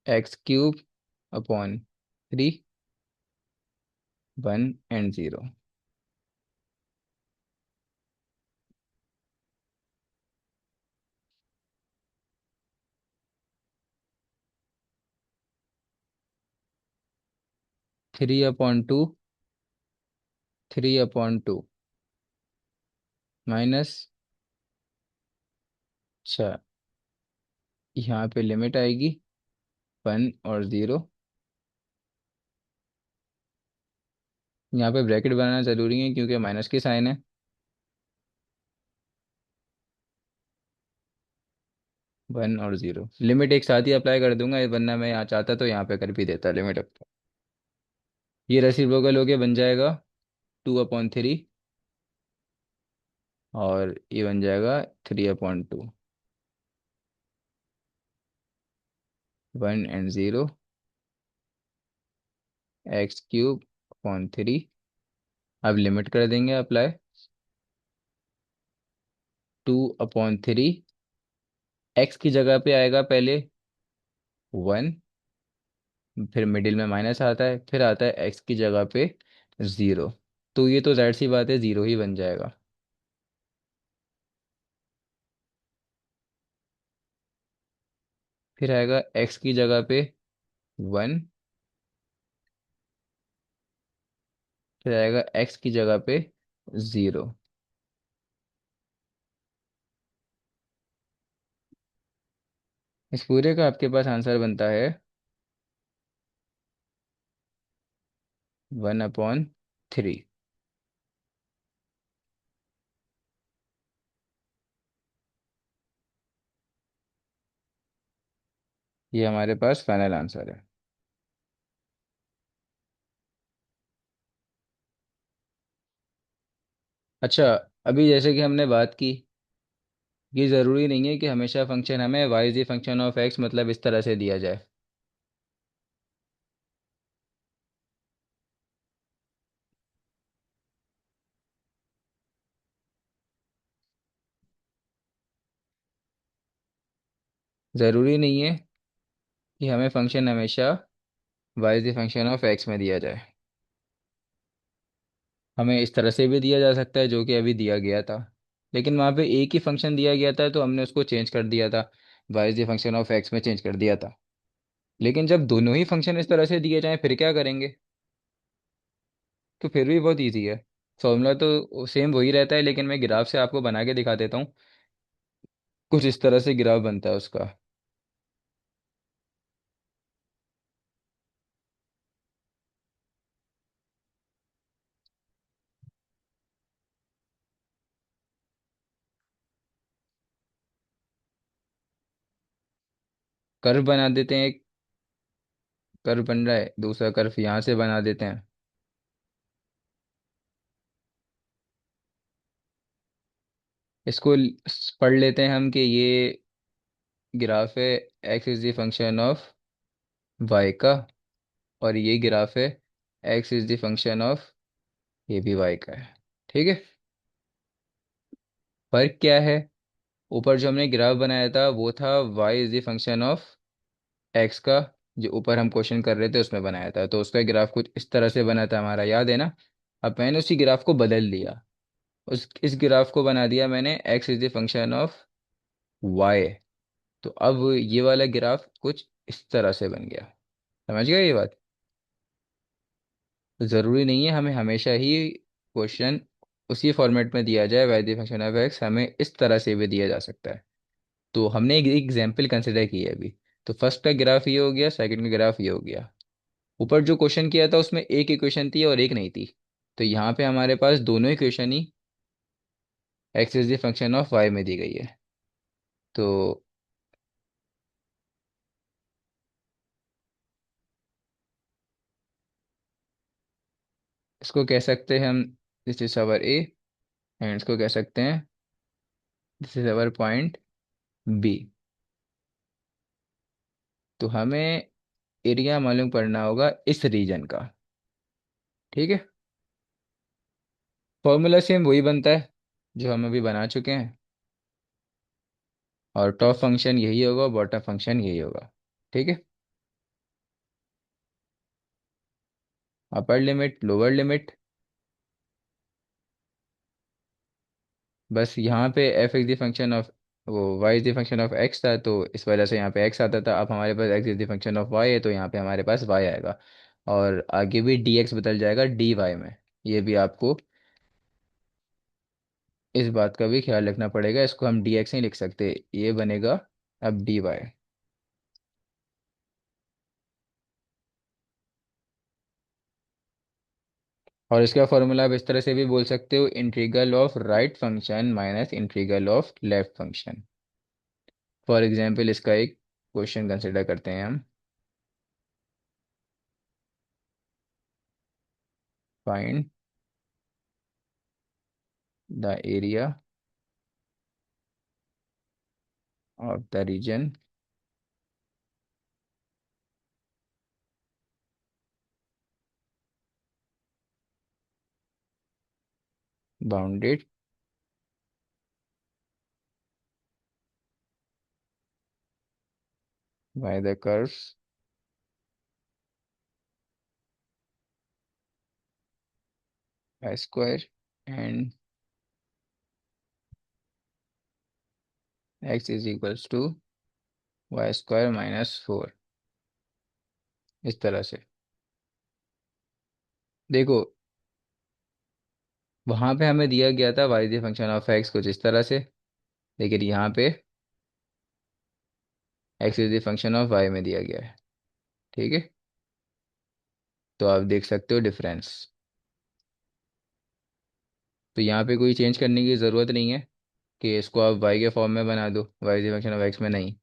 x³ / 3, 1 and 0। 3/2, 3/2 माइनस, अच्छा यहाँ पे लिमिट आएगी 1 और 0। यहाँ पे ब्रैकेट बनाना ज़रूरी है क्योंकि माइनस की साइन है। 1 और 0, लिमिट एक साथ ही अप्लाई कर दूंगा, वरना मैं यहाँ चाहता तो यहाँ पे कर भी देता लिमिट। ये रेसिप्रोकल होके बन जाएगा 2/3, और ये बन जाएगा 3/2, 1 and 0, x³ / 3। अब लिमिट कर देंगे अप्लाई, 2/3, एक्स की जगह पे आएगा पहले 1, फिर मिडिल में माइनस आता है, फिर आता है एक्स की जगह पे 0। तो ये तो जाहिर सी बात है 0 ही बन जाएगा। फिर आएगा एक्स की जगह पे 1, फिर आएगा एक्स की जगह पे 0। इस पूरे का आपके पास आंसर बनता है 1/3। ये हमारे पास फाइनल आंसर है। अच्छा, अभी जैसे कि हमने बात की ये ज़रूरी नहीं है कि हमेशा फंक्शन हमें y is the function of x मतलब इस तरह से दिया जाए। ज़रूरी नहीं है कि हमें फंक्शन हमेशा y is the function of x में दिया जाए। हमें इस तरह से भी दिया जा सकता है जो कि अभी दिया गया था, लेकिन वहाँ पे एक ही फंक्शन दिया गया था तो हमने उसको चेंज कर दिया था, y is the function of x में चेंज कर दिया था। लेकिन जब दोनों ही फंक्शन इस तरह से दिए जाएं फिर क्या करेंगे? तो फिर भी बहुत ईजी है। फॉर्मूला तो सेम वही रहता है, लेकिन मैं ग्राफ से आपको बना के दिखा देता हूँ। कुछ इस तरह से ग्राफ बनता है उसका। कर्व बना देते हैं, एक कर्व बन रहा है, दूसरा कर्व यहाँ से बना देते हैं। इसको पढ़ लेते हैं हम कि ये ग्राफ है x is the function of y का, और ये ग्राफ है x is the function of, ये भी वाई का है। ठीक है। फर्क क्या है? ऊपर जो हमने ग्राफ बनाया था वो था y is the function of x का, जो ऊपर हम क्वेश्चन कर रहे थे उसमें बनाया था, तो उसका ग्राफ कुछ इस तरह से बना था हमारा, याद है ना? अब मैंने उसी ग्राफ को बदल दिया, उस इस ग्राफ को बना दिया मैंने x is the function of y. तो अब ये वाला ग्राफ कुछ इस तरह से बन गया। समझ गए ये बात? तो ज़रूरी नहीं है हमें हमेशा ही क्वेश्चन उसी फॉर्मेट में दिया जाए, Y the function of x हमें इस तरह से भी दिया जा सकता है। तो हमने एक एग्जाम्पल कंसिडर की है अभी। तो फर्स्ट का ग्राफ ये हो गया, सेकंड का ग्राफ ये हो गया। ऊपर जो क्वेश्चन किया था उसमें एक इक्वेशन थी और एक नहीं थी। तो यहाँ पे हमारे पास दोनों इक्वेशन ही x is the function of y में दी गई है। तो इसको कह सकते हैं हम, this is our A, and इसको कह सकते हैं this is our point B. तो हमें एरिया मालूम पड़ना होगा इस रीजन का। ठीक है। फॉर्मूला सेम वही बनता है जो हम अभी बना चुके हैं, और टॉप फंक्शन यही होगा, बॉटम फंक्शन यही होगा। ठीक है। अपर लिमिट, लोअर लिमिट, बस यहाँ पे f is the function of, वो y is the function of x था तो इस वजह से यहाँ पे एक्स आता था। अब हमारे पास x is the function of y है तो यहाँ पे हमारे पास वाई आएगा, और आगे भी डी एक्स बदल जाएगा डी वाई में। ये भी आपको इस बात का भी ख्याल रखना पड़ेगा, इसको हम डी एक्स नहीं लिख सकते, ये बनेगा अब डी वाई। और इसका फॉर्मूला आप इस तरह से भी बोल सकते हो, integral of right function minus integral of left function. For example इसका एक क्वेश्चन कंसिडर करते हैं हम। Find the area of the region bounded by the curves square and x is equals to y square minus four. इस तरह से देखो, वहां पे हमें दिया गया था y the function of x कुछ इस तरह से, लेकिन यहाँ पे x is the function of y में दिया गया है। ठीक है। तो आप देख सकते हो डिफरेंस। तो यहाँ पे कोई चेंज करने की ज़रूरत नहीं है कि इसको आप वाई के फॉर्म में बना दो, Y the function of x में नहीं।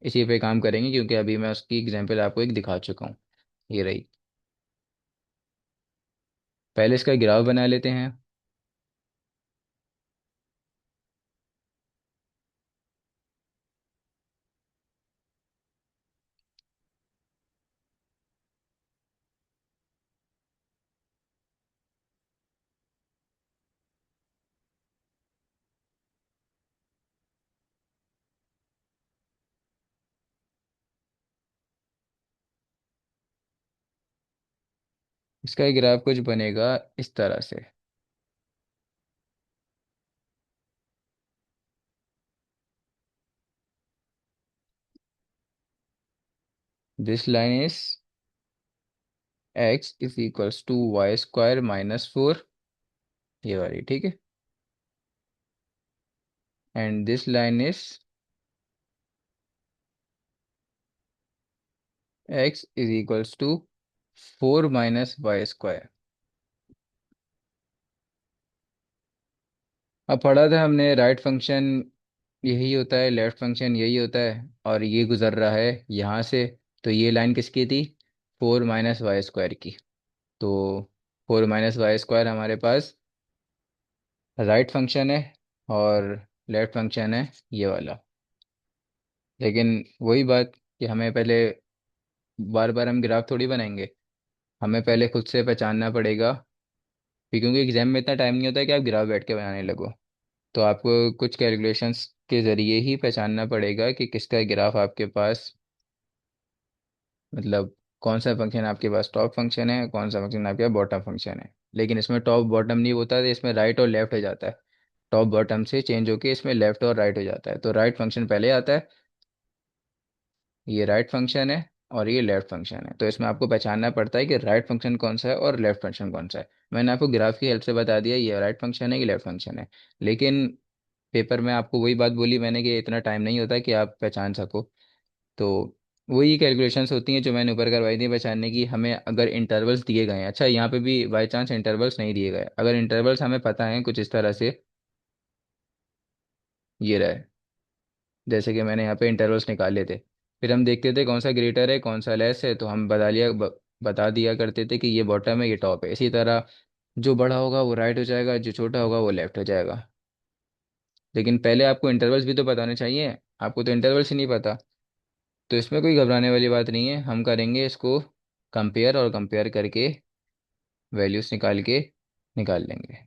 इसी पे काम करेंगे क्योंकि अभी मैं उसकी एग्जांपल आपको एक दिखा चुका हूँ। ये रही। पहले इसका ग्राफ बना लेते हैं। इसका ग्राफ कुछ बनेगा इस तरह से। This line is x is equals to y square -4, ये वाली, ठीक है। And this line is x is equals to 4 - y square. अब पढ़ा था हमने राइट फंक्शन यही होता है, लेफ्ट फंक्शन यही होता है, और ये गुजर रहा है यहाँ से। तो ये लाइन किसकी थी? 4 - वाई स्क्वायर की। तो 4 - वाई स्क्वायर हमारे पास राइट फंक्शन है, और लेफ्ट फंक्शन है ये वाला। लेकिन वही बात कि हमें पहले, बार बार हम ग्राफ थोड़ी बनाएंगे, हमें पहले खुद से पहचानना पड़ेगा। क्योंकि एग्जाम में इतना टाइम नहीं होता है कि आप ग्राफ बैठ के बनाने लगो। तो आपको कुछ कैलकुलेशंस के ज़रिए ही पहचानना पड़ेगा कि किसका ग्राफ आपके पास, मतलब कौन सा फंक्शन आपके पास टॉप फंक्शन है, कौन सा फंक्शन आपके पास बॉटम फंक्शन है। लेकिन इसमें टॉप बॉटम नहीं होता है, इसमें राइट और लेफ्ट हो जाता है। टॉप बॉटम से चेंज होके इसमें लेफ्ट और राइट हो जाता है। तो राइट फंक्शन पहले आता है, ये राइट फंक्शन है, और ये लेफ्ट फंक्शन है। तो इसमें आपको पहचानना पड़ता है कि राइट फंक्शन कौन सा है और लेफ्ट फंक्शन कौन सा है। मैंने आपको ग्राफ की हेल्प से बता दिया ये राइट फंक्शन है, ये लेफ्ट फंक्शन है। लेकिन पेपर में आपको वही बात बोली मैंने कि इतना टाइम नहीं होता कि आप पहचान सको। तो वही कैलकुलेशंस होती हैं जो मैंने ऊपर करवाई थी पहचानने की। हमें अगर इंटरवल्स दिए गए हैं, अच्छा यहाँ पे भी बाई चांस इंटरवल्स नहीं दिए गए, अगर इंटरवल्स हमें पता है कुछ इस तरह से, ये रहे, जैसे कि मैंने यहाँ पे इंटरवल्स निकाले थे, फिर हम देखते थे कौन सा ग्रेटर है कौन सा लेस है, तो हम बता दिया करते थे कि ये बॉटम है ये टॉप है। इसी तरह जो बड़ा होगा वो राइट हो जाएगा, जो छोटा होगा वो लेफ्ट हो जाएगा। लेकिन पहले आपको इंटरवल्स भी तो बताने चाहिए, आपको तो इंटरवल्स ही नहीं पता। तो इसमें कोई घबराने वाली बात नहीं है, हम करेंगे इसको कंपेयर, और कंपेयर करके वैल्यूज निकाल के निकाल लेंगे।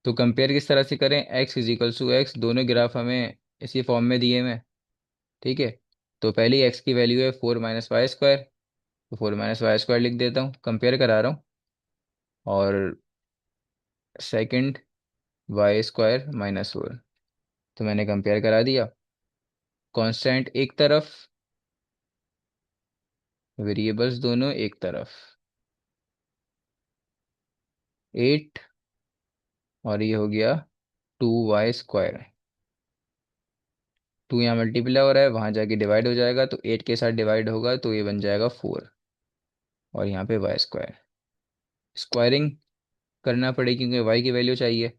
तो कंपेयर किस तरह से करें? X is equals to x, दोनों ग्राफ हमें इसी फॉर्म में दिए हुए हैं, ठीक है। तो पहली एक्स की वैल्यू है 4 - वाई स्क्वायर, तो 4 - वाई स्क्वायर लिख देता हूँ, कंपेयर करा रहा हूँ। और सेकंड y² - 4, तो मैंने कंपेयर करा दिया। कांस्टेंट एक तरफ, वेरिएबल्स दोनों एक तरफ, 8, और ये हो गया 2 y²। 2 यहाँ मल्टीप्लाई हो रहा है, वहाँ जाके डिवाइड हो जाएगा, तो 8 के साथ डिवाइड होगा तो ये बन जाएगा 4, और यहाँ पे y²। स्क्वायरिंग करना पड़ेगी क्योंकि y की वैल्यू चाहिए।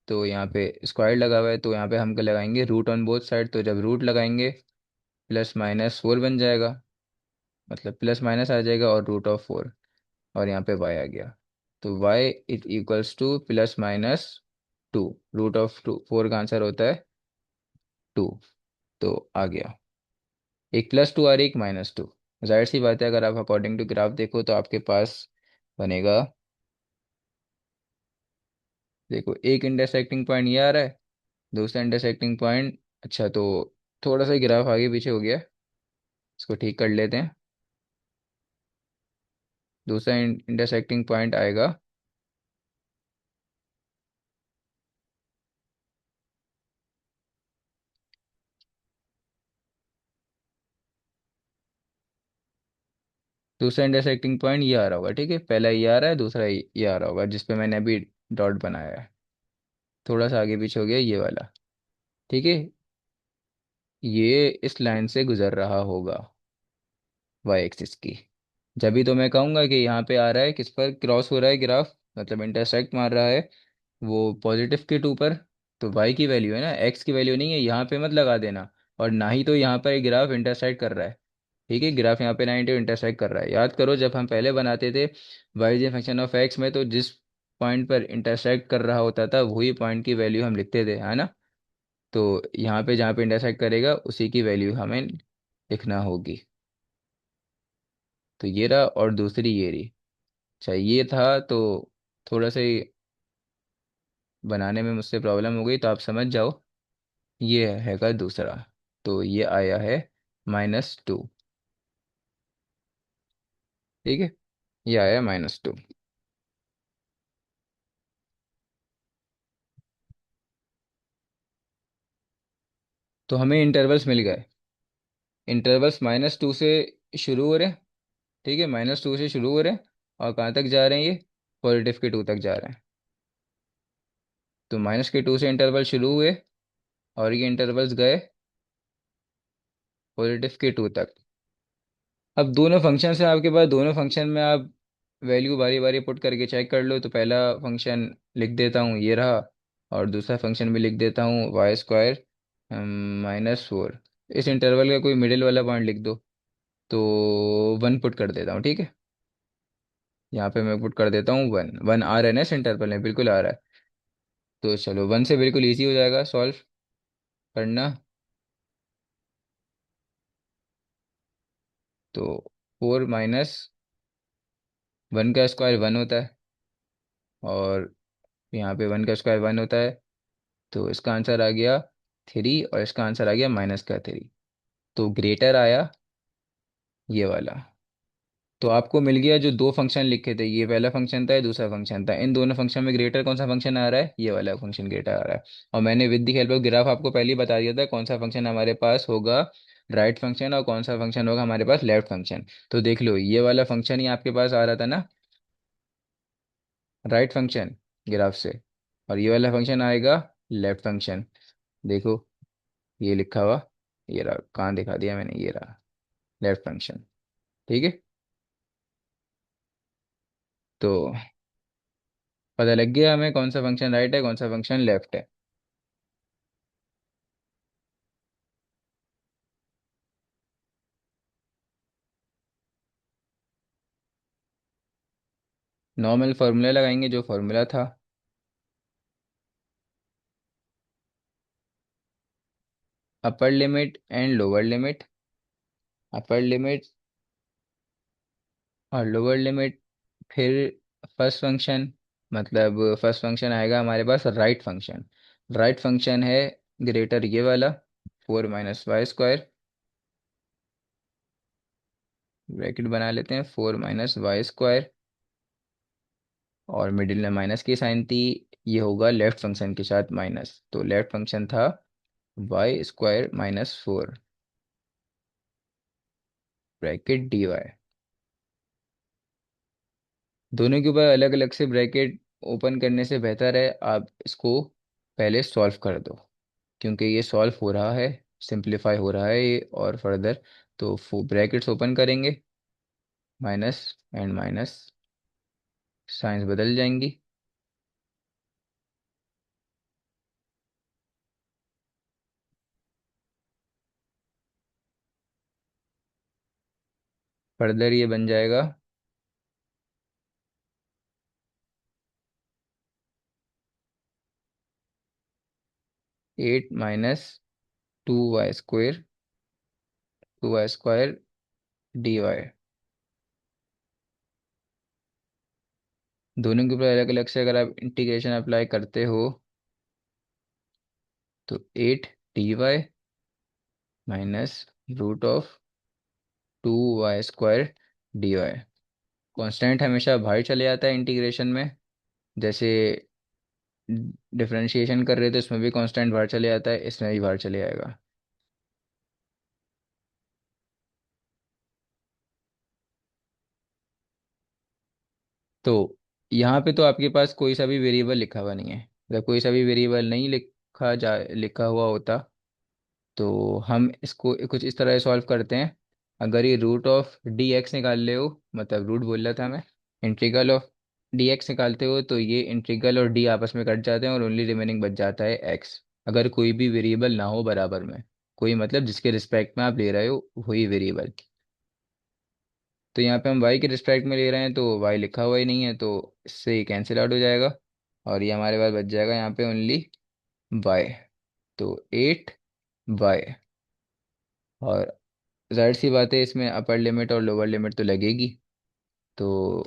तो यहाँ पे स्क्वायर लगा हुआ है, तो यहाँ पे हम लगाएंगे रूट ऑन बोथ साइड। तो जब रूट लगाएंगे +- 4 बन जाएगा, मतलब प्लस माइनस आ जाएगा, और √4, और यहाँ पे y आ गया। तो y इज इक्वल्स टू +- 2, √4 का आंसर होता है 2। तो आ गया, एक +2 और एक -2। जाहिर सी बात है अगर आप अकॉर्डिंग टू ग्राफ देखो तो आपके पास बनेगा, देखो एक इंटरसेक्टिंग पॉइंट ये आ रहा है, दूसरा इंटरसेक्टिंग पॉइंट, अच्छा तो थोड़ा सा ग्राफ आगे पीछे हो गया, इसको ठीक कर लेते हैं। दूसरा इंटरसेक्टिंग पॉइंट आएगा, दूसरा इंटरसेक्टिंग पॉइंट ये आ रहा होगा, ठीक है। पहला ये आ रहा है, दूसरा ये आ रहा होगा जिस पे मैंने अभी डॉट बनाया है। थोड़ा सा आगे पीछे हो गया ये वाला, ठीक है। ये इस लाइन से गुजर रहा होगा, वाई एक्सिस की। जब भी तो मैं कहूँगा कि यहाँ पे आ रहा है, किस पर क्रॉस हो रहा है ग्राफ, मतलब इंटरसेक्ट मार रहा है, वो पॉजिटिव के 2 पर। तो वाई की वैल्यू है ना, एक्स की वैल्यू नहीं है, यहाँ पे मत लगा देना। और ना ही तो यहाँ पर ग्राफ इंटरसेक्ट कर रहा है, ठीक है। ग्राफ यहाँ पे 90 इंटरसेक्ट कर रहा है। याद करो जब हम पहले बनाते थे y is a function of x में, तो जिस पॉइंट पर इंटरसेक्ट कर रहा होता था वही पॉइंट की वैल्यू हम लिखते थे, है ना। तो यहाँ पे जहाँ पे इंटरसेक्ट करेगा उसी की वैल्यू हमें लिखना होगी। तो ये रहा, और दूसरी ये रही। अच्छा ये था तो थोड़ा सा ही बनाने में मुझसे प्रॉब्लम हो गई, तो आप समझ जाओ। ये हैगा दूसरा, तो ये आया है -2। ठीक है, ये आया -2। तो हमें इंटरवल्स मिल गए। इंटरवल्स -2 से शुरू हो रहे हैं। ठीक है, -2 से शुरू हो रहे हैं, और कहाँ तक जा रहे हैं ये? +2 तक जा रहे हैं। तो -2 से इंटरवल शुरू हुए, और ये इंटरवल्स गए +2 तक। अब दोनों फंक्शन है आपके पास, दोनों फंक्शन में आप वैल्यू बारी बारी पुट करके चेक कर लो। तो पहला फंक्शन लिख देता हूँ, ये रहा। और दूसरा फंक्शन भी लिख देता हूँ, y² -4। इस इंटरवल का कोई मिडिल वाला पॉइंट लिख दो। तो 1 पुट कर देता हूँ, ठीक है। यहाँ पे मैं पुट कर देता हूँ 1। 1 आ रहा है ना इस इंटरवल में? बिल्कुल आ रहा है। तो चलो, 1 से बिल्कुल ईजी हो जाएगा सॉल्व करना। तो 4 - 1 का स्क्वायर 1 होता है, और यहाँ पे 1 का स्क्वायर 1 होता है। तो इसका आंसर आ गया 3, और इसका आंसर आ गया -3। तो ग्रेटर आया ये वाला। तो आपको मिल गया जो दो फंक्शन लिखे थे, ये पहला फंक्शन था, ये दूसरा फंक्शन था। इन दोनों फंक्शन में ग्रेटर कौन सा फंक्शन आ रहा है? ये वाला फंक्शन ग्रेटर आ रहा है। और मैंने with the help of graph आपको पहले ही बता दिया था कौन सा फंक्शन हमारे पास होगा राइट फंक्शन, और कौन सा फंक्शन होगा हमारे पास लेफ्ट फंक्शन। तो देख लो, ये वाला फंक्शन ही आपके पास आ रहा था ना, राइट फंक्शन, ग्राफ से। और ये वाला फंक्शन आएगा लेफ्ट फंक्शन। देखो, ये लिखा हुआ, ये रहा, कहाँ दिखा दिया मैंने, ये रहा लेफ्ट फंक्शन। ठीक है। तो पता लग गया हमें कौन सा फंक्शन राइट है, कौन सा फंक्शन लेफ्ट है। नॉर्मल फार्मूला लगाएंगे, जो फार्मूला था। अपर limit and lower limit. Upper limit और लोअर लिमिट। फिर फर्स्ट फंक्शन, मतलब फर्स्ट फंक्शन आएगा हमारे पास राइट फंक्शन। राइट फंक्शन है ग्रेटर ये वाला, 4 - y²। ब्रैकेट बना लेते हैं, 4 - y²। और मिडिल में माइनस की साइन थी। ये होगा लेफ्ट फंक्शन के साथ माइनस, तो लेफ्ट फंक्शन था y² - 4, ब्रैकेट dy। दोनों के ऊपर अलग अलग से ब्रैकेट ओपन करने से बेहतर है आप इसको पहले सॉल्व कर दो, क्योंकि ये सॉल्व हो रहा है, सिंप्लीफाई हो रहा है ये और फर्दर। तो ब्रैकेट्स ओपन करेंगे, माइनस एंड माइनस, साइंस बदल जाएंगी। फर्दर ये बन जाएगा 8 - 2y², 2y² दोनों के ऊपर अलग अलग से अगर आप इंटीग्रेशन अप्लाई करते हो, तो 8 dy - √2y² कांस्टेंट हमेशा बाहर चले जाता है इंटीग्रेशन में। जैसे डिफरेंशिएशन कर रहे थे, इसमें भी कांस्टेंट बाहर चले जाता है, इसमें भी बाहर चले जाएगा। तो यहाँ पे तो आपके पास कोई सा भी वेरिएबल लिखा हुआ नहीं है। अगर कोई सा भी वेरिएबल नहीं लिखा हुआ होता, तो हम इसको कुछ इस तरह सॉल्व करते हैं। अगर ये √(dx) निकाल ले हो, मतलब रूट बोल रहा था मैं, इंटीग्रल ऑफ dx निकालते हो, तो ये इंटीग्रल और डी आपस में कट जाते हैं, और ओनली रिमेनिंग बच जाता है x। अगर कोई भी वेरिएबल ना हो बराबर में, कोई मतलब जिसके रिस्पेक्ट में आप ले रहे हो वही वेरिएबल। तो यहाँ पे हम y के रिस्पेक्ट में ले रहे हैं, तो y लिखा हुआ ही नहीं है, तो इससे ही कैंसिल आउट हो जाएगा। और ये हमारे पास बच जाएगा यहाँ पे ओनली y। तो 8 y। और जाहिर सी बात है, इसमें अपर लिमिट और लोअर लिमिट तो लगेगी। तो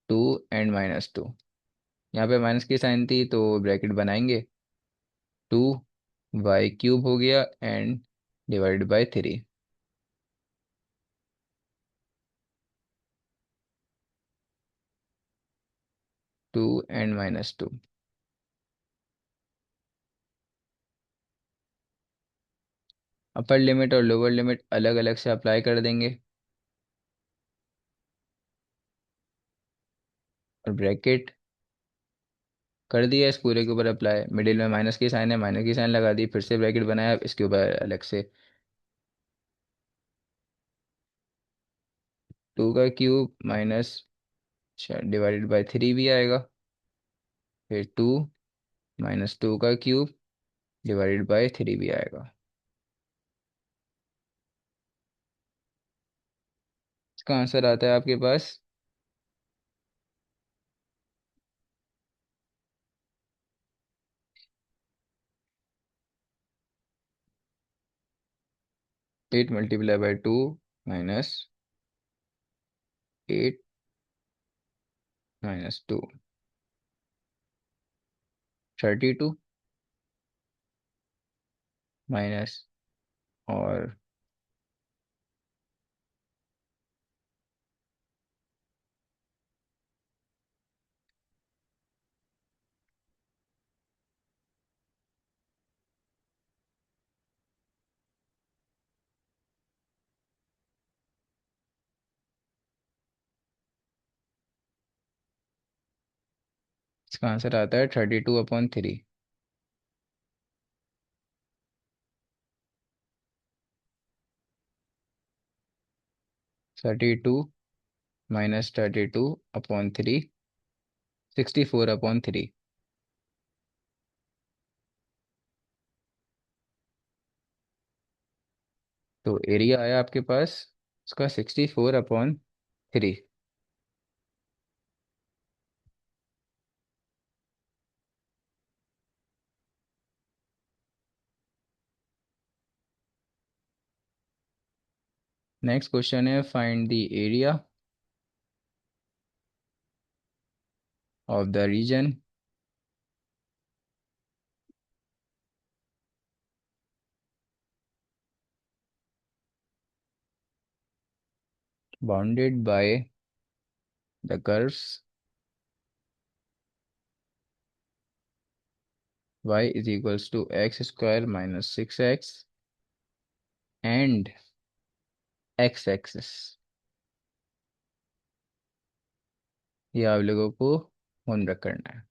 2 and -2, यहाँ पे माइनस की साइन थी तो ब्रैकेट बनाएंगे। 2y³ हो गया and divide by 3। Two and -2। Upper limit और लोअर लिमिट अलग अलग से अप्लाई कर देंगे। और ब्रैकेट कर दिया इस पूरे के ऊपर अप्लाई। मिडिल में माइनस की साइन है, माइनस की साइन लगा दी, फिर से ब्रैकेट बनाया इसके ऊपर अलग से। 2 का क्यूब माइनस डिवाइडेड बाय 3 भी आएगा। फिर 2 - 2 का क्यूब डिवाइडेड बाय 3 भी आएगा। इसका आंसर आता है आपके पास 8 × 2 -8 - 2 32 माइनस और इसका आंसर आता है 32/3। 32 - 32/3 64/3। तो एरिया आया आपके पास इसका 64/3। नेक्स्ट क्वेश्चन है, find the area of the region bounded by the curves y = x² - 6x and x axis. ये आप लोगों को होमवर्क करना है।